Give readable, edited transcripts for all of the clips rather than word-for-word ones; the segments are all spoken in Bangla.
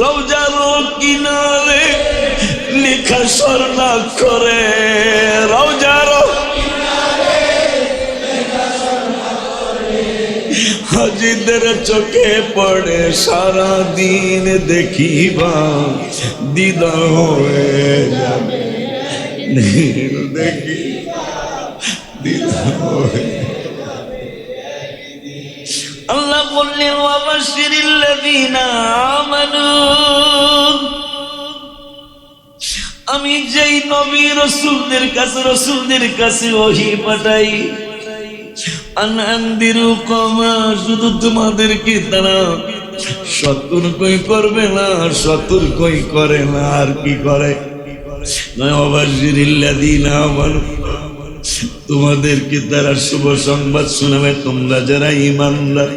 রওজার কিনারে লেখা স্বর্ণাক্ষরে, রওজার হাজিদের চোখে পড়ে সারাদিন দেখিবা দিদা হয়ে যাবে, দেখি দিদা হয়ে। আল্লাহ বললেন ওয়াবাশশিরিল্লাযীনা আমানু, আমি যেই নবী রাসূলদের কাছে ওহী পাঠাই, আনন্দিরু কওমা, শুধু তোমাদেরকে তারা সতর্কই করবে না, সতর্কই করে না, আর কি করে? ওয়াবাশশিরিল্লাযীনা আমানু, তোমাদেরকে তারা শুভ সংবাদ শোনাবে। তোমরা যারা ঈমানদার,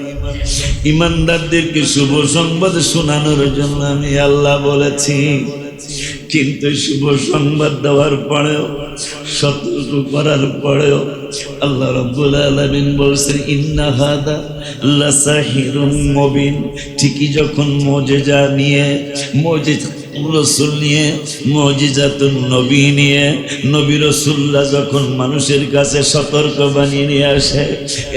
ঈমানদারদেরকে শুভ সংবাদ শোনানোর জন্য আমি আল্লাহ বলেছি। কিন্তু শুভ সংবাদ দেওয়ার পরেও, সতর্ক করার পরেও আল্লাহ রাব্বুল আলামিন বলছেন ইন্না হাদা লাসাহিরুম মুবিন। ঠিকই যখন মুজিজা নিয়ে, মুজিজা রসুল নিয়ে, মুজিজাতুন নবী নিয়ে নবী রসুল্লাহ যখন মানুষের কাছে সতর্ক বানিয়ে নিয়ে আসে,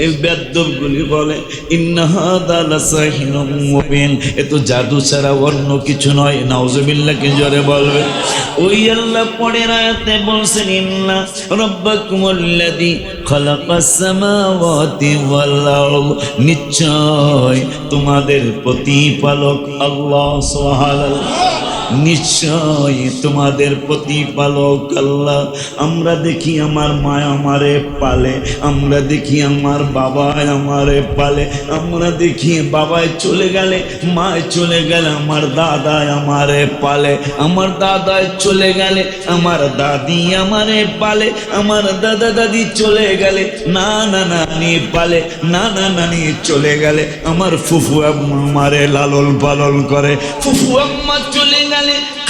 এই বেদ্যপগুলি বলে ইন্না হাদা লাসাহিরুম মুবিন, এ তো জাদু ছাড়া অন্য কিছু নয়। নাউজুবিল্লাহ কি জোরে বলবে? ওই আল্লাহ পরের আয়াতে বলছেন ইন্না রাব্বাকুমুল্লাযী খালাকাস সামাওয়াতি ওয়াল আরদ, নিশ্চয় তোমাদের প্রতিপালক আল্লাহ, সুবহানাল্লাহ, নিশ্চয় তোমাদের প্রতিপালক আল্লাহ। আমরা দেখি আমার মা আমারে পালে, আমরা দেখি আমার বাবা আমারে পালে, আমরা দেখি বাবায় চলে গেলে, মায় চলে গেলে আমার দাদায় আমারে পালে, আমার দাদায় চলে গেলে আমার দাদি আমারে পালে, আমার দাদা দাদি চলে গেলে নানা নানি পালে, নানা নানি চলে গেলে আমার ফুফু আম্মা আমারে লালন পালন করে, ফুফু আম্মা চলে গেলে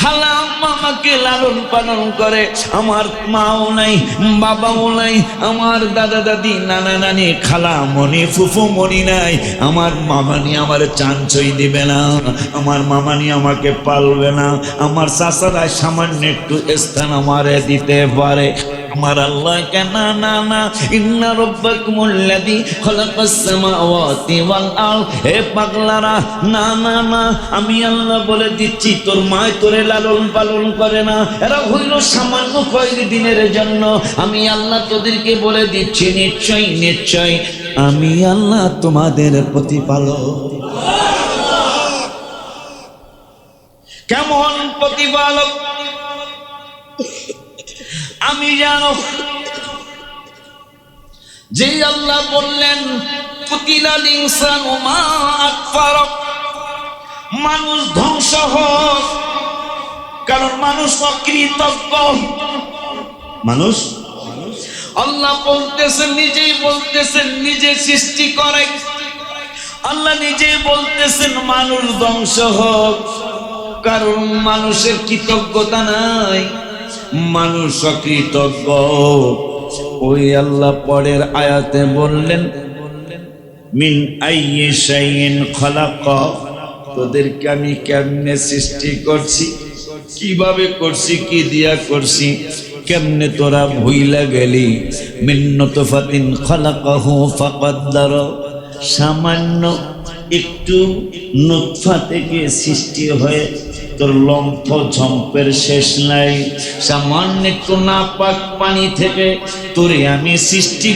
খালা আমাকে লালন পালন করে। আমার মাও নাই, বাবাও নাই, আমার দাদা দাদি নানা নানি খালা মনি ফুফু মনি নাই, আমার মামানি আমার চাঞ্চই দিবে না, আমার মামানি আমাকে পালবে না, আমার চাচারা সামান্য একটু স্থান আমারে দিতে পারে। আমার আল্লাহ কেন না না, ইন্না রাব্বাকুমুল্লাযী খালাকাস সামাওয়াতি ওয়াল আরদ, হে পাগলারা, না না না, আমি আল্লাহ বলে দিচ্ছি তোর মা তোরে লালন পালন করে না, এরা হইল সামান্য কয়েকদিনের জন্য। আমি আল্লাহ তোদেরকে বলে দিচ্ছি নিশ্চয় নিশ্চয় আমি আল্লাহ তোমাদের প্রতিপালক। কেমন প্রতিপালক আমি জানো? যে আল্লাহ বললেন কুতিলাল ইনসানু মা আকফার, মানুষ ধ্বংস হোক, কারণ মানুষ অকৃতজ্ঞ। মানুষ, আল্লাহ বলতেছেন, নিজেই বলতেছেন, নিজে সৃষ্টি করে আল্লাহ নিজেই বলতেছেন মানুষ ধ্বংস হোক, কারণ মানুষের কৃতজ্ঞতা নাই, মানুষ অকৃতজ্ঞ। ওই আল্লাহ পরের আয়াতে বললেন মিন আইয়ি শাইইন খালাকা, তোদেরকে আমি কেমনে সৃষ্টি করছি, কিভাবে করছি, কি দিয়া করছি, কেমনে তোরা ভুইলা গেলি। মিন নুতফাতিন খালাকাহু ফাকাদ্দার, সামান্য একটু নুতফা থেকে সৃষ্টি হয়ে তোর লম্ফ ঝম্পের শেষ নাই, সামান্য একটু নাপাক পানি থেকে তোরে আমি সৃষ্টি